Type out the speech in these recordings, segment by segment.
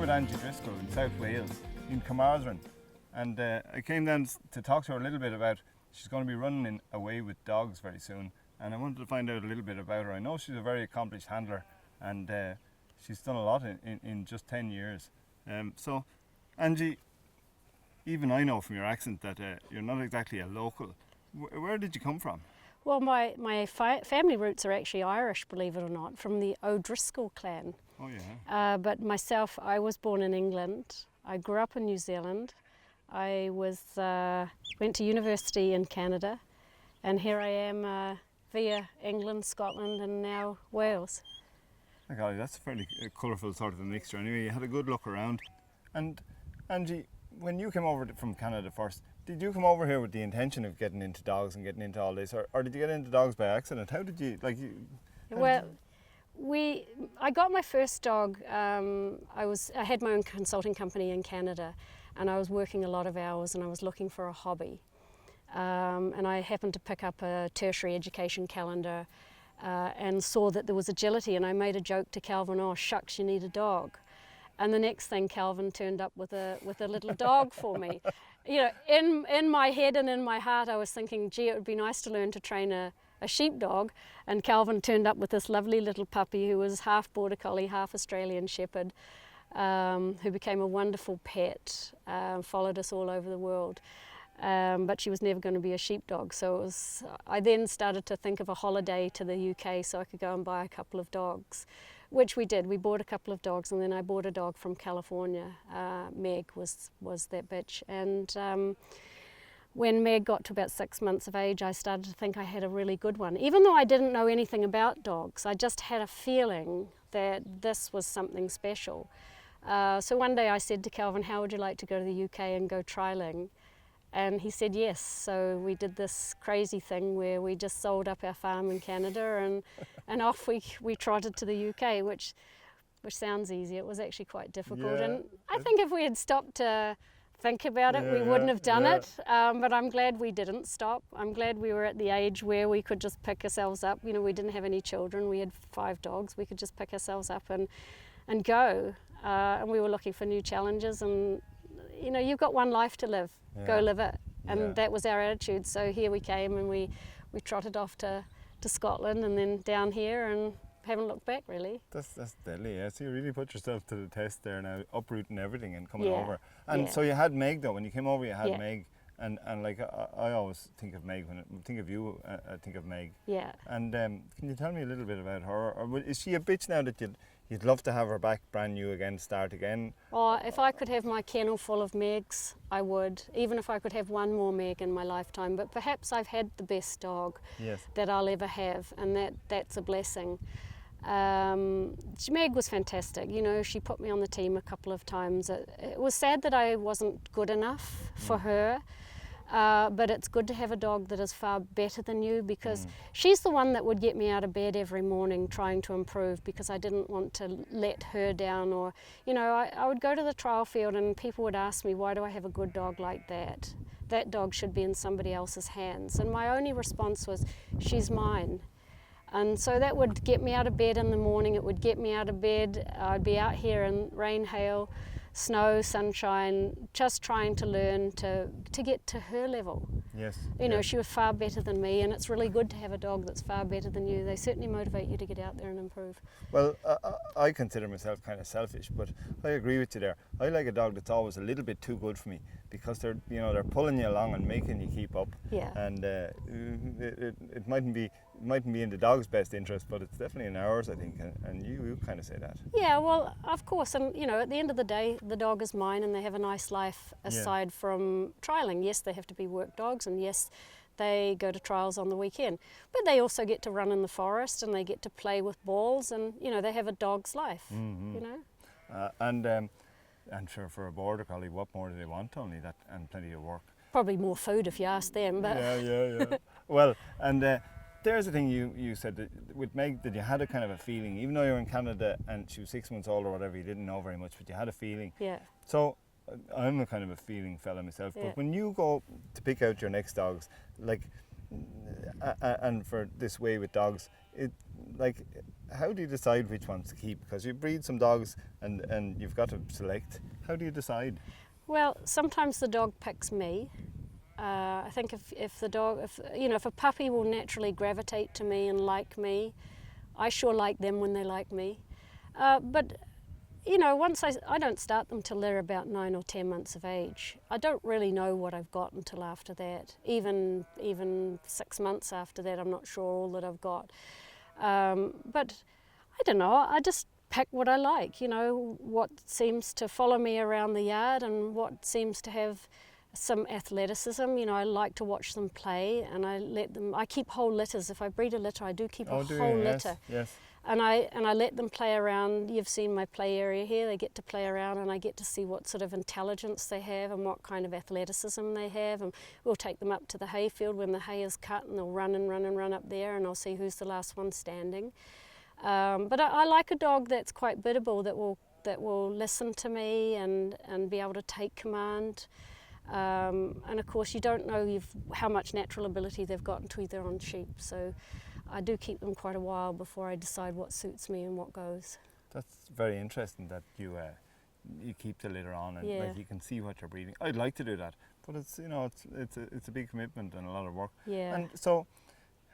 with Angie Driscoll in South Wales, in Carmarthen, and I came down to talk to her a little bit about, she's going to be running away with dogs very soon, and I wanted to find out a little bit about her. I know she's a very accomplished handler, and she's done a lot in just 10 years. So, Angie, even I know from your accent that you're not exactly a local. Where did you come from? Well, my family roots are actually Irish, believe it or not, from the Driscoll clan. Oh yeah. But myself, I was born in England. I grew up in New Zealand. I went to university in Canada, and here I am via England, Scotland, and now Wales. Oh golly, that's a fairly colourful sort of a mixture. Anyway, you had a good look around. And Angie, when you came over from Canada first, did you come over here with the intention of getting into dogs and getting into all this, or did you get into dogs by accident? How did you, I got my first dog. I had my own consulting company in Canada, and I was working a lot of hours, and I was looking for a hobby. And I happened to pick up a tertiary education calendar and saw that there was agility, and I made a joke to Calvin, "Oh shucks, you need a dog." And the next thing, Calvin turned up with a little dog for me. You know, in my head and in my heart, I was thinking, gee, it would be nice to learn to train a sheepdog. And Calvin turned up with this lovely little puppy who was half Border Collie, half Australian Shepherd, who became a wonderful pet, followed us all over the world. But she was never going to be a sheepdog. So I then started to think of a holiday to the UK so I could go and buy a couple of dogs, which we did. We bought a couple of dogs, and then I bought a dog from California. Meg was that bitch. And when Meg got to about 6 months of age, I started to think I had a really good one. Even though I didn't know anything about dogs, I just had a feeling that this was something special. So one day I said to Calvin, how would you like to go to the UK and go trialling? And he said yes. So we did this crazy thing where we just sold up our farm in Canada and off we trotted to the UK, which sounds easy. It was actually quite difficult. Yeah. And I think if we had stopped to think about it, we wouldn't have done it. But I'm glad we didn't stop. I'm glad we were at the age where we could just pick ourselves up. You know, we didn't have any children. We had 5 dogs. We could just pick ourselves up and go. And we were looking for new challenges. And, you know, you've got one life to live. Go live it. And that was our attitude. So here we came, and we trotted off to Scotland and then down here, and haven't looked back really. That's deadly, yeah. So you really put yourself to the test there now, uprooting everything and coming over. And so you had Meg though, when you came over you had Meg, and like I always think of Meg, when I think of you, I think of Meg. Yeah. And can you tell me a little bit about her? Or is she a bitch now that you'd love to have her back brand new again, start again? Oh, if I could have my kennel full of Megs, I would. Even if I could have one more Meg in my lifetime. But perhaps I've had the best dog that I'll ever have, and that's a blessing. Meg was fantastic. You know, she put me on the team a couple of times. It was sad that I wasn't good enough for her. But it's good to have a dog that is far better than you, because she's the one that would get me out of bed every morning trying to improve, because I didn't want to let her down. Or, you know, I would go to the trial field and people would ask me, why do I have a good dog like that? That dog should be in somebody else's hands. And my only response was, she's mine. And so that would get me out of bed in the morning. It would get me out of bed. I'd be out here in rain, hail, snow, sunshine, just trying to learn to get to her level. Yes. You know, she was far better than me, and it's really good to have a dog that's far better than you. They certainly motivate you to get out there and improve. Well, I consider myself kind of selfish, but I agree with you there. I like a dog that's always a little bit too good for me, because they're pulling you along and making you keep up. Yeah. And it mightn't be in the dog's best interest, but it's definitely in ours, I think. And you kind of say that. Yeah, well, of course. And you know, at the end of the day, the dog is mine, and they have a nice life aside from trialing. Yes, they have to be work dogs, and yes, they go to trials on the weekend, but they also get to run in the forest, and they get to play with balls, and you know, they have a dog's life. You know. And for a border collie, what more do they want? Only that and plenty of work. Probably more food if you ask them. But yeah. Well, and there's the thing you said that with Meg, that you had a kind of a feeling, even though you were in Canada and she was 6 months old or whatever, you didn't know very much, but you had a feeling. Yeah. So I'm a kind of a feeling fella myself, but when you go to pick out your next dogs, like, and for this way with dogs, how do you decide which ones to keep? Because you breed some dogs and you've got to select. How do you decide? Well, sometimes the dog picks me. I think if a puppy will naturally gravitate to me and like me, I sure like them when they like me. But once I don't start them till they're about 9 or 10 months of age. I don't really know what I've got until after that. Even 6 months after that, I'm not sure all that I've got. But I don't know. I just pick what I like. What seems to follow me around the yard and what seems to have some athleticism. I like to watch them play, and I keep whole litters. If I breed a litter, I do keep a whole litter. Yes. And I let them play around. You've seen my play area here. They get to play around, and I get to see what sort of intelligence they have and what kind of athleticism they have. And we'll take them up to the hayfield when the hay is cut, and they'll run and run and run up there, and I'll see who's the last one standing. But I like a dog that's quite biddable, that will listen to me and be able to take command. And of course, you don't know how much natural ability they've got until they're on sheep. So I do keep them quite a while before I decide what suits me and what goes. That's very interesting that you keep the litter on and like you can see what you're breeding. I'd like to do that, but it's it's a big commitment and a lot of work. Yeah. And so,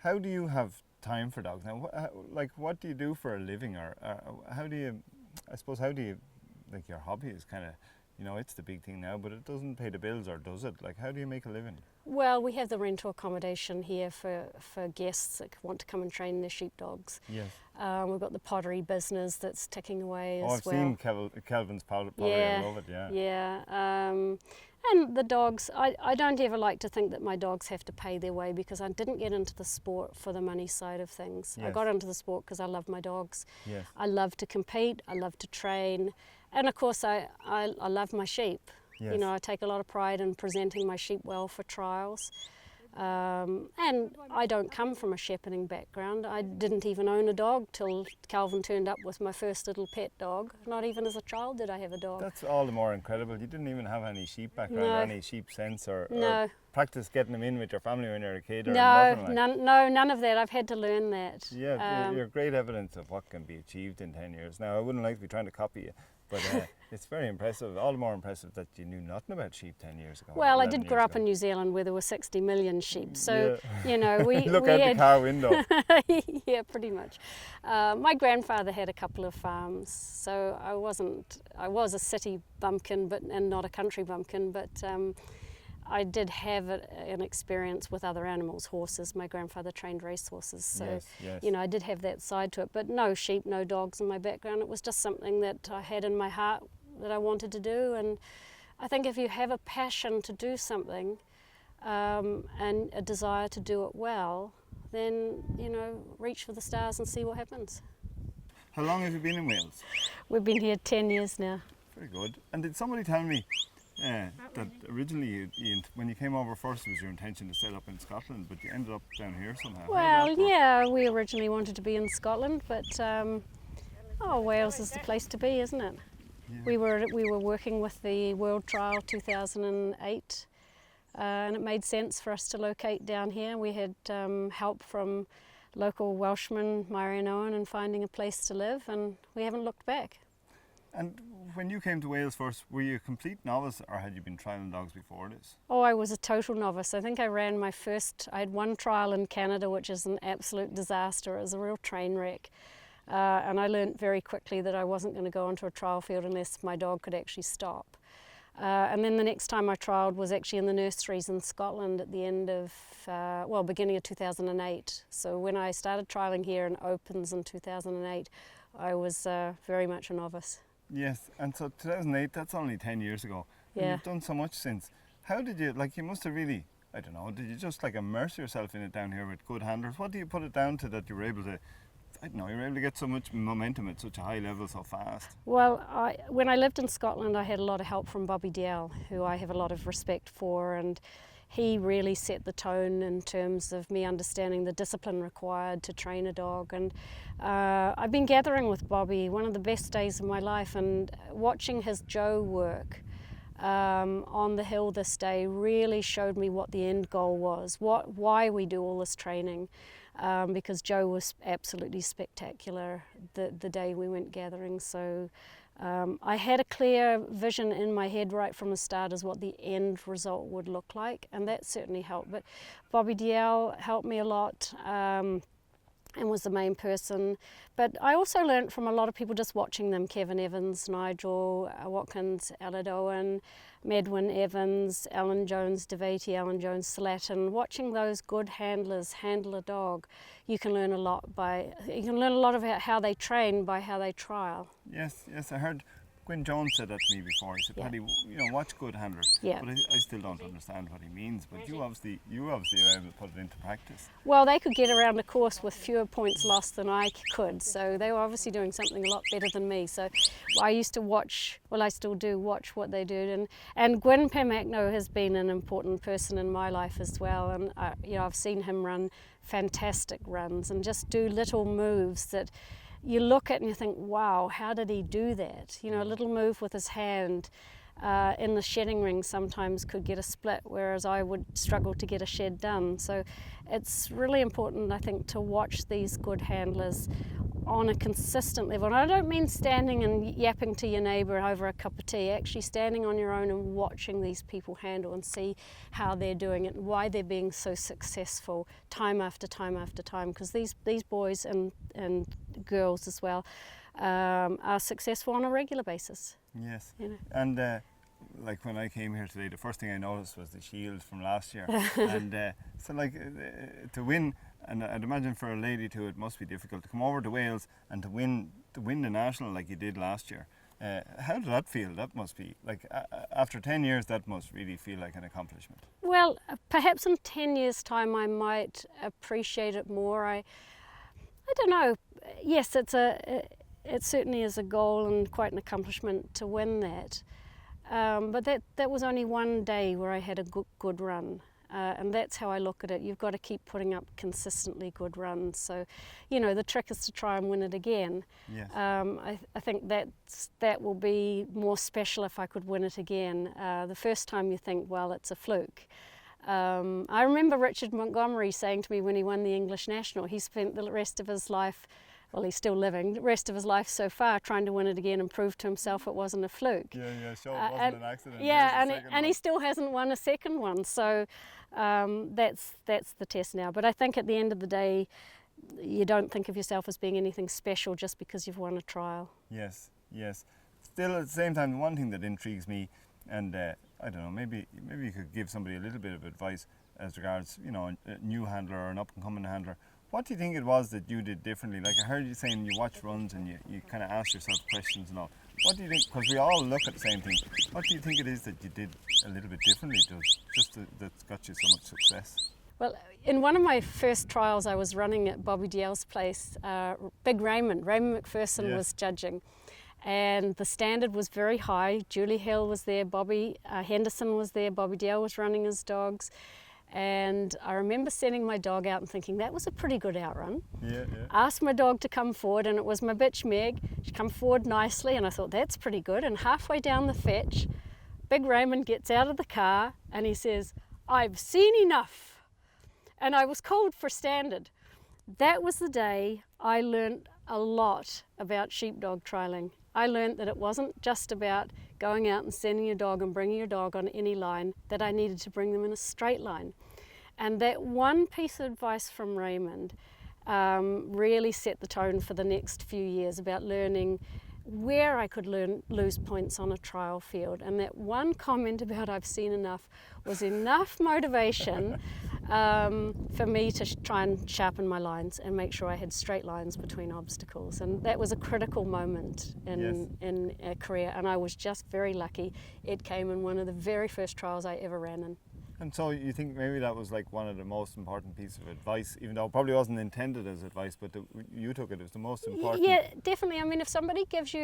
how do you have time for dogs now? What do you do for a living, or how do you? I suppose how do you, like, your hobby is kind of, it's the big thing now, but it doesn't pay the bills, or does it? Like, how do you make a living? Well, we have the rental accommodation here for guests that want to come and train their sheepdogs. Yes. We've got the pottery business that's ticking away as well. I've seen Kelvin's pottery. Yeah, I love it. Yeah. Yeah. And the dogs, I don't ever like to think that my dogs have to pay their way, because I didn't get into the sport for the money side of things. Yes. I got into the sport because I love my dogs. Yes. I love to compete, I love to train, and of course I love my sheep. Yes. I take a lot of pride in presenting my sheep well for trials. And I don't come from a shepherding background. I didn't even own a dog till Calvin turned up with my first little pet dog. Not even as a child did I have a dog. That's all the more incredible. You didn't even have any sheep background or any sheep sense or practice getting them in with your family when you're a kid or nothing like. None of that. I've had to learn that. Yeah, you're great evidence of what can be achieved in 10 years. Now, I wouldn't like to be trying to copy you, but it's very impressive, all the more impressive that you knew nothing about sheep 10 years ago. Well, I did grow up in New Zealand where there were 60 million sheep, so, we Look we out had, the car window. Yeah, pretty much. My grandfather had a couple of farms, so I was a city bumpkin and not a country bumpkin, but I did have an experience with other animals, horses. My grandfather trained racehorses, so yes. I did have that side to it. But no sheep, no dogs in my background. It was just something that I had in my heart that I wanted to do. And I think if you have a passion to do something and a desire to do it well, then reach for the stars and see what happens. How long have you been in Wales? We've been here 10 years now. Very good. And did somebody tell me that originally, when you came over first, it was your intention to set up in Scotland, but you ended up down here somehow? Well, yeah, we originally wanted to be in Scotland, but Wales is the place to be, isn't it? Yeah. We were working with the World Trial 2008, and it made sense for us to locate down here. We had help from local Welshmen, Myri and Owen, in finding a place to live, and we haven't looked back. And when you came to Wales first, were you a complete novice, or had you been trialling dogs before this? Oh, I was a total novice. I think I had one trial in Canada, which is an absolute disaster. It was a real train wreck. And I learnt very quickly that I wasn't going to go onto a trial field unless my dog could actually stop. And then the next time I trialled was actually in the nurseries in Scotland at the end of, beginning of 2008. So when I started trialling here in Opens in 2008, I was very much a novice. Yes, and so 2008, that's only 10 years ago. Yeah. And you've done so much since. How did you, you must have really, I don't know, did you just immerse yourself in it down here with good handlers? What do you put it down to that you were able to, you were able to get so much momentum at such a high level so fast? Well, when I lived in Scotland, I had a lot of help from Bobby Dale, who I have a lot of respect for, and he really set the tone in terms of me understanding the discipline required to train a dog. And I've been gathering with Bobby, one of the best days of my life, and watching his Joe work on the hill this day really showed me what the end goal was, why we do all this training, because Joe was absolutely spectacular the day we went gathering. So I had a clear vision in my head right from the start as what the end result would look like, and that certainly helped. But Bobby Dial helped me a lot, and was the main person. But I also learnt from a lot of people just watching them: Kevin Evans, Nigel Watkins, Aled Owen, Medwin Evans, Alan Jones Devati, Alan Jones Slatin. Watching those good handlers handle a dog, you can learn a lot about how they train by how they trial. Yes, I heard Gwyn Jones said that to me before. He said, Yeah. Paddy, watch good handlers. Yeah. But I still don't understand what he means. But you obviously were able to put it into practice. Well, they could get around the course with fewer points lost than I could, so they were obviously doing something a lot better than me. So I used to watch, I still do watch what they do, and Gwyn Pamagno has been an important person in my life as well, and I've seen him run fantastic runs and just do little moves that you look at and you think, wow, how did he do that? A little move with his hand in the shedding ring sometimes could get a split, whereas I would struggle to get a shed done. So it's really important, I think, to watch these good handlers on a consistent level. And I don't mean standing and yapping to your neighbour over a cup of tea, actually standing on your own and watching these people handle and see how they're doing it and why they're being so successful time after time after time, because these boys and girls as well are successful on a regular basis. Yes. And like when I came here today, the first thing I noticed was the shield from last year. And so to win, and I'd imagine for a lady too, it must be difficult to come over to Wales and to win the national like you did last year. How did that feel? That must be like after 10 years, that must really feel like an accomplishment. Well, perhaps in 10 years' time I might appreciate it more. I don't know. Yes, it certainly is a goal and quite an accomplishment to win that. But that was only one day where I had a good run. And that's how I look at it. You've got to keep putting up consistently good runs. So, the trick is to try and win it again. Yes. I think that will be more special if I could win it again. The first time you think, well, it's a fluke. I remember Richard Montgomery saying to me when he won the English National, he spent the rest of his life, well, he's still living, the rest of his life so far trying to win it again and prove to himself it wasn't a fluke. Yeah, sure, it wasn't an accident. Yeah, and he still hasn't won a second one, so that's the test now. But I think at the end of the day, you don't think of yourself as being anything special just because you've won a trial. Yes. Still, at the same time, one thing that intrigues me, and I don't know, maybe you could give somebody a little bit of advice as regards, a new handler or an up-and-coming handler. What do you think it was that you did differently? Like I heard you saying you watch runs and you kind of ask yourself questions and all. What do you think, because we all look at the same thing, what do you think it is that you did a little bit differently that's got you so much success? Well, in one of my first trials I was running at Bobby Dial's place, Big Raymond McPherson was judging. And the standard was very high. Julie Hill was there, Bobby Henderson was there, Bobby Dial was running his dogs. And I remember sending my dog out and thinking that was a pretty good outrun. Yeah. Asked my dog to come forward, and it was my bitch Meg. She come forward nicely, and I thought that's pretty good. And halfway down the fetch, Big Raymond gets out of the car and he says, "I've seen enough." And I was called for standard. That was the day I learnt a lot about sheepdog trialling. I learnt that it wasn't just about going out and sending your dog and bringing your dog on any line, that I needed to bring them in a straight line. And that one piece of advice from Raymond really set the tone for the next few years about learning where I could lose points on a trial field. And that one comment about "I've seen enough" was enough motivation for me to try and sharpen my lines and make sure I had straight lines between obstacles. And that was a critical moment in a career, and I was just very lucky. It came in one of the very first trials I ever ran in. And so you think maybe that was like one of the most important pieces of advice, even though it probably wasn't intended as advice, but you took it as the most important. Yeah, definitely. I mean, if somebody gives you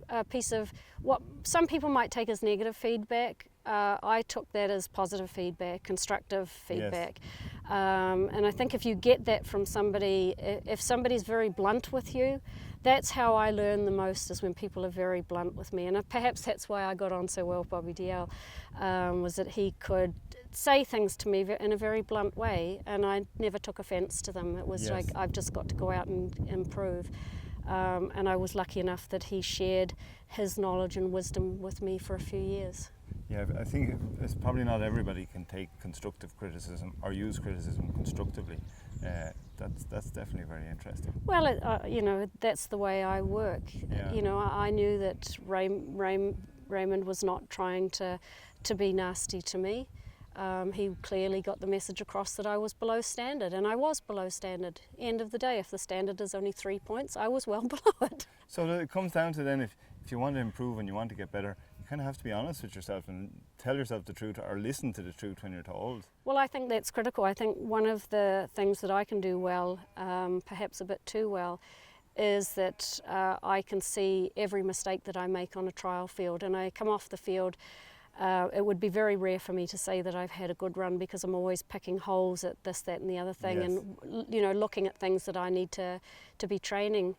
a piece of what some people might take as negative feedback, I took that as positive feedback, constructive feedback. And I think if you get that from somebody, if somebody's very blunt with you, that's how I learn the most, is when people are very blunt with me. And perhaps that's why I got on so well with Bobby DL, was that he could say things to me in a very blunt way, and I never took offence to them. It was Yes. like, I've just got to go out and improve. And I was lucky enough that he shared his knowledge and wisdom with me for a few years. Yeah, I think it's probably not everybody can take constructive criticism or use criticism constructively. That's definitely very interesting. Well, you know, that's the way I work. Yeah. You know, I knew that Raymond was not trying to be nasty to me. He clearly got the message across that I was below standard, and I was below standard. End of the day, if the standard is only 3 points, I was well below it. So it comes down to then, if you want to improve and you want to get better, you kind of have to be honest with yourself and tell yourself the truth, or listen to the truth when you're told. Well, I think that's critical. I think one of the things that I can do well, perhaps a bit too well, is that I can see every mistake that I make on a trial field, and I come off the field. It would be very rare for me to say that I've had a good run, because I'm always picking holes at this, that and the other thing. Yes. And you know, looking at things that I need to be training.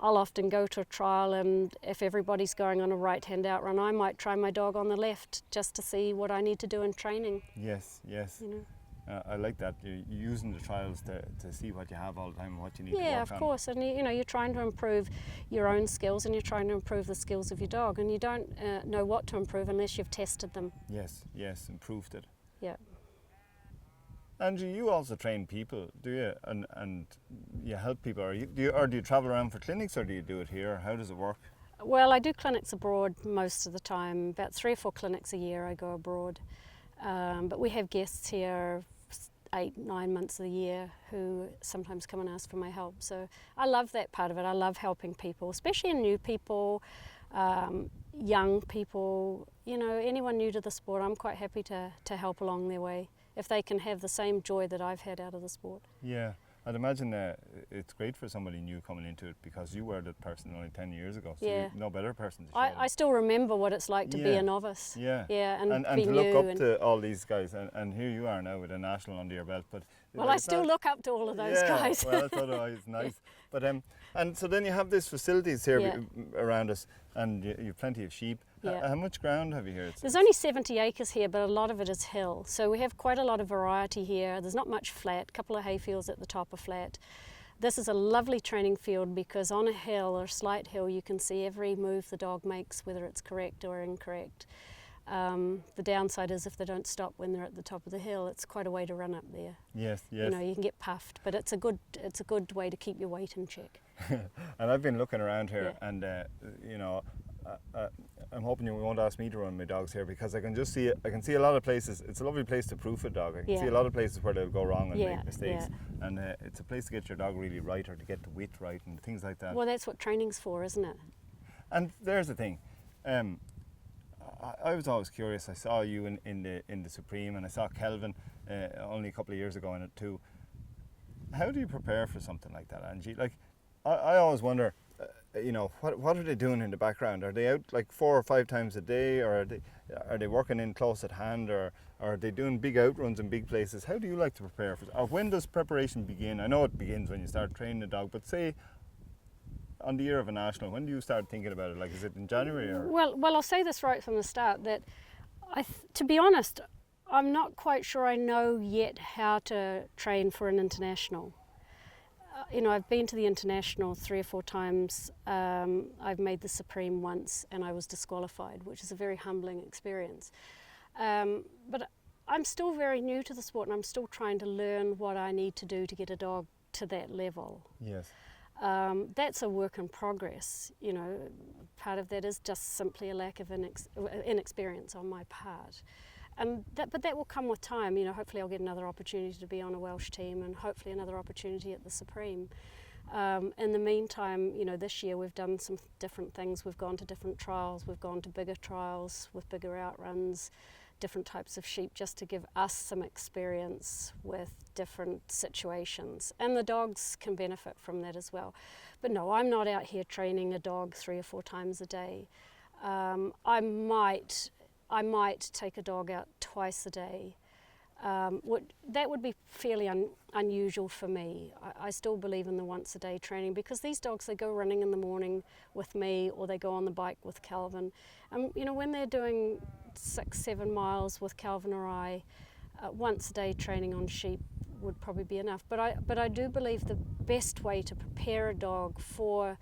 I'll often go to a trial, and if everybody's going on a right-hand out run, I might try my dog on the left just to see what I need to do in training. Yes, yes. You know? I like that. You're using the trials to see what you have all the time and what you need to work on. Yeah, of course. And you know, you're trying to improve your own skills, and you're trying to improve the skills of your dog, and you don't know what to improve unless you've tested them. Yes, yes, improved it. Yeah. Angie, you also train people, do you? And you help people, or do you travel around for clinics, or do you do it here? How does it work? Well, I do clinics abroad most of the time. About 3 or 4 clinics a year I go abroad. But we have guests here 8, 9 months of the year who sometimes come and ask for my help. So I love that part of it. I love helping people, especially new people, young people, you know, anyone new to the sport. I'm quite happy to help along their way, if they can have the same joy that I've had out of the sport. Yeah, I'd imagine it's great for somebody new coming into it, because you were that person only 10 years ago, so Yeah. you're no better person to show I still remember what it's like to be Yeah. a novice. Yeah, Yeah, and be to new. look up and, to all these guys, and here you are now with a national under your belt. But well, I it's still not- look up to all of those yeah, guys. well, that's otherwise nice. But and so then you have these facilities here Yeah. around us, and you've plenty of sheep. Yeah. How much ground have you here? There's only 70 acres here, but a lot of it is hill. So we have quite a lot of variety here. There's not much flat, a couple of hay fields at the top are flat. This is a lovely training field, because on a hill or a slight hill you can see every move the dog makes, whether it's correct or incorrect. The downside is if they don't stop when they're at the top of the hill, it's quite a way to run up there. Yes, yes. You know, you can get puffed, but it's a good way to keep your weight in check. And I've been looking around here, Yeah. and you know, I'm hoping you won't ask me to run my dogs here, because I can just see it. I can see a lot of places. It's a lovely place to proof a dog. I can see Yeah. a lot of places where they'll go wrong and Yeah, make mistakes, yeah. and it's a place to get your dog really right, or to get the width right, and things like that. Well, that's what training's for, isn't it? And there's the thing. I was always curious. I saw you in the Supreme, and I saw Kelvin only a couple of years ago in it too. How do you prepare for something like that, Angie? Like, I always wonder, you know, what are they doing in the background? Are they out like 4 or 5 times a day, or are they working in close at hand, or are they doing big outruns in big places? How do you like to prepare for? Or when does preparation begin? I know it begins when you start training the dog, but say on the year of a national, when do you start thinking about it? Like, is it in January or? Well, I'll say this right from the start, that to be honest, I'm not quite sure I know yet how to train for an international. You know, I've been to the international 3 or 4 times. I've made the Supreme once, and I was disqualified, which is a very humbling experience. But I'm still very new to the sport, and I'm still trying to learn what I need to do to get a dog to that level. Yes. That's a work in progress. You know, part of that is just simply a lack of inexperience on my part. But that will come with time. You know, hopefully I'll get another opportunity to be on a Welsh team, and hopefully another opportunity at the Supreme. In the meantime, you know, this year we've done some different things. We've gone to different trials. We've gone to bigger trials with bigger outruns, different types of sheep, just to give us some experience with different situations. And the dogs can benefit from that as well. But no, I'm not out here training a dog 3 or 4 times a day. I might take a dog out twice a day. that would be fairly unusual for me. I still believe in the once a day training, because these dogs, they go running in the morning with me, or they go on the bike with Calvin. You know, when they're doing 6-7 miles with Calvin or I, once a day training on sheep would probably be enough. But I do believe the best way to prepare a dog for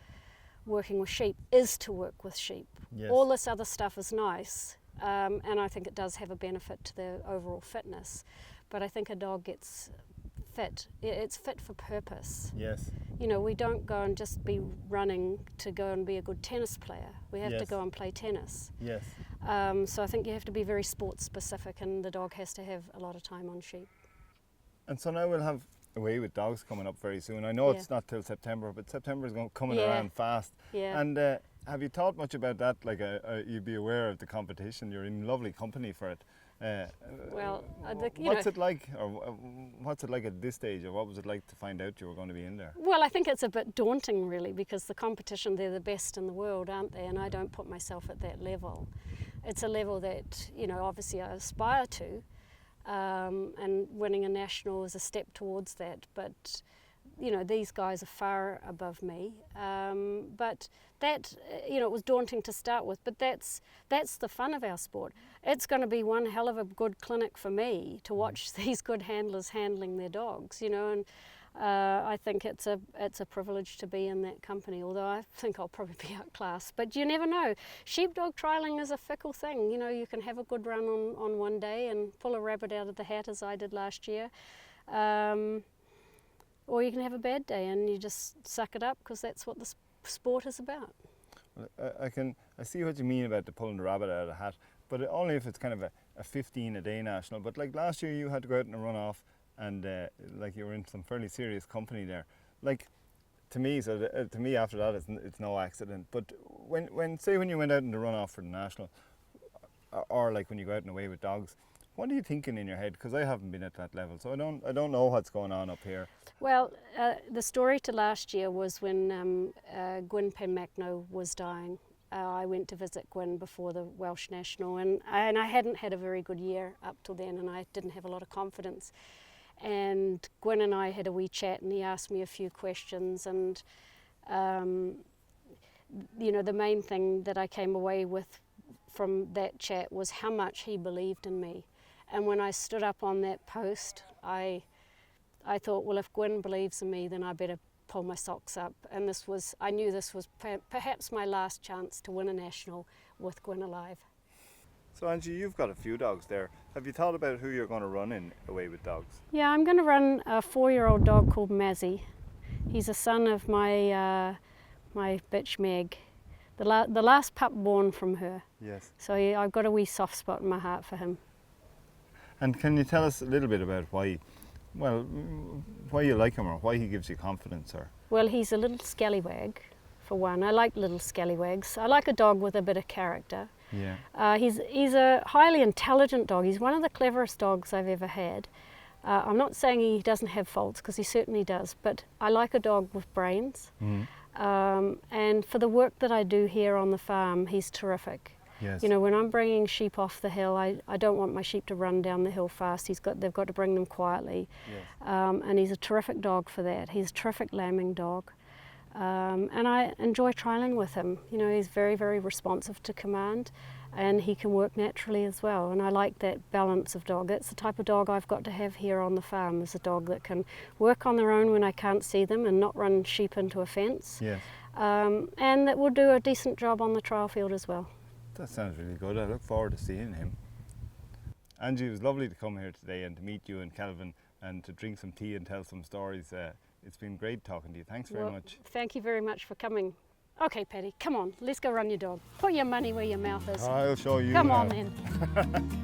working with sheep is to work with sheep. Yes. All this other stuff is nice, and I think it does have a benefit to their overall fitness. But I think a dog gets fit. It's fit for purpose. Yes. You know, we don't go and just be running to go and be a good tennis player. We have to go and play tennis. Yes. So I think you have to be very sports specific, and the dog has to have a lot of time on sheep. And so now we'll have Away with Dogs coming up very soon. I know it's not till September, but September is coming around fast. Yeah. And have you thought much about that? Like, you'd be aware of the competition. You're in lovely company for it. Well, what's it like, or what's it like at this stage, or what was it like to find out you were going to be in there? Well, I think it's a bit daunting, really, because the competition, they're the best in the world, aren't they? And I don't put myself at that level. It's a level that, you know, obviously I aspire to, and winning a national is a step towards that. But, you know, these guys are far above me. But that, you know, it was daunting to start with, but that's the fun of our sport. It's going to be one hell of a good clinic for me to watch these good handlers handling their dogs, you know, and I think it's a privilege to be in that company, although I think I'll probably be outclassed. But you never know. Sheepdog trialling is a fickle thing. You know, you can have a good run on one day and pull a rabbit out of the hat, as I did last year. Or you can have a bad day and you just suck it up, because that's what the sport is about. I see what you mean about the pulling the rabbit out of the hat, but only if it's kind of a 15 a day national. But like last year, you had to go out and run off, and like you were in some fairly serious company there. Like, to me after that, it's no accident. But when you went out in the run off for the national, or like when you go out and Away with Dogs, what are you thinking in your head? Because I haven't been at that level, so I don't know what's going on up here. Well, the story to last year was when Gwyn Penmacno was dying. I went to visit Gwyn before the Welsh National, and I hadn't had a very good year up till then, and I didn't have a lot of confidence. And Gwyn and I had a wee chat, and he asked me a few questions, and you know, the main thing that I came away with from that chat was how much he believed in me. And when I stood up on that post, I thought, well, if Gwyn believes in me, then I better pull my socks up. And I knew this was perhaps my last chance to win a national with Gwyn alive. So Angie, you've got a few dogs there. Have you thought about who you're going to run in Away with Dogs? Yeah, I'm going to run a 4-year-old dog called Meze. He's a son of my bitch Meg, the last pup born from her. Yes. So I've got a wee soft spot in my heart for him. And can you tell us a little bit about why you like him, or why he gives you confidence? Or Well, he's a little scallywag, for one. I like little scallywags. I like a dog with a bit of character. Yeah. He's a highly intelligent dog. He's one of the cleverest dogs I've ever had. I'm not saying he doesn't have faults, because he certainly does, but I like a dog with brains. Mm-hmm. And for the work that I do here on the farm, he's terrific. Yes. You know, when I'm bringing sheep off the hill, I don't want my sheep to run down the hill fast. They've got to bring them quietly. Yes. And he's a terrific dog for that. He's a terrific lambing dog. And I enjoy trialling with him. You know, he's very, very responsive to command, and he can work naturally as well. And I like that balance of dog. That's the type of dog I've got to have here on the farm, is a dog that can work on their own when I can't see them and not run sheep into a fence. Yes. And that will do a decent job on the trial field as well. That sounds really good. I look forward to seeing him. Angie, it was lovely to come here today and to meet you and Kelvin and to drink some tea and tell some stories. It's been great talking to you. Thanks very much. Thank you very much for coming. Okay, Paddy, come on, let's go run your dog. Put your money where your mouth is. I'll show you. Come now. on then.